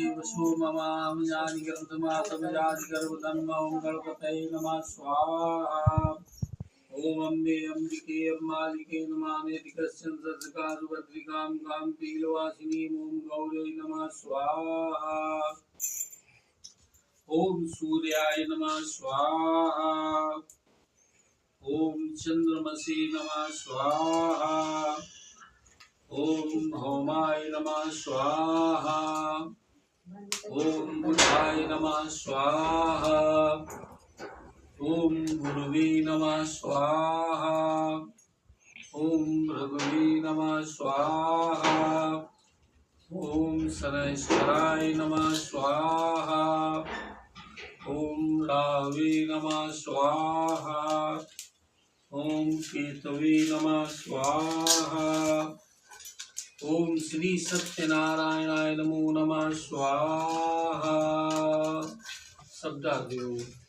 वसु ममाम जानि गर्भमातमजाति गर्भधन्म ओम गणपतये नमः स्वाहा ओम अम्बे अम्बिके अम्बालिके नमानेतिकस्यं सत्सकारुभद्रिकां गां पीलवासिनीं ओम गौरे नमः स्वाहा ओम सूर्याय नमः स्वाहा ओम चंद्रमसे नमः स्वाहा ओम भौमाय नमः स्वाहा ओम बुधाय नमः स्वाहा ओम गुरुवे नमः स्वाहा ओम भृगवे नमः स्वाहा ओम शनैश्चराय नमः स्वाहा ओम रावे नमः स्वाहा ओम केतवे नमः स्वाहा ओम श्री सत्यनारायणाय नमो नमः स्वाहा। शब्दादेव।